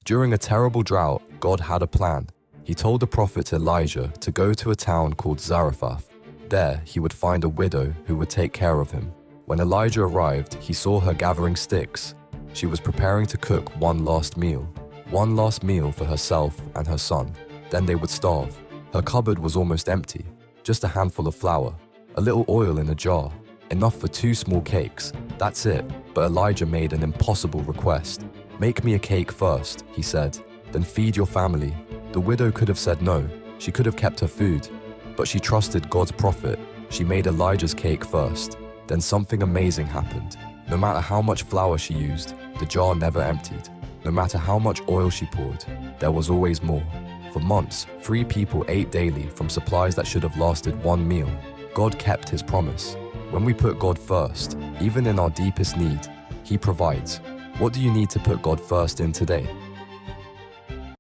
During a terrible drought, God had a plan. He told the prophet Elijah to go to a town called Zarephath. There, he would find a widow who would take care of him. When Elijah arrived, he saw her gathering sticks. She was preparing to cook one last meal for herself and her son. Then they would starve. Her cupboard was almost empty, just a handful of flour, a little oil in a jar, enough for 2 small cakes. That's it. But Elijah made an impossible request. "Make me a cake first," he said, "then feed your family." The widow could have said no. She could have kept her food. But she trusted God's prophet. She made Elijah's cake first. Then something amazing happened. No matter how much flour she used, the jar never emptied. No matter how much oil she poured, there was always more. For months, 3 people ate daily from supplies that should have lasted 1 meal. God kept his promise. When we put God first, even in our deepest need, he provides. What do you need to put God first in today?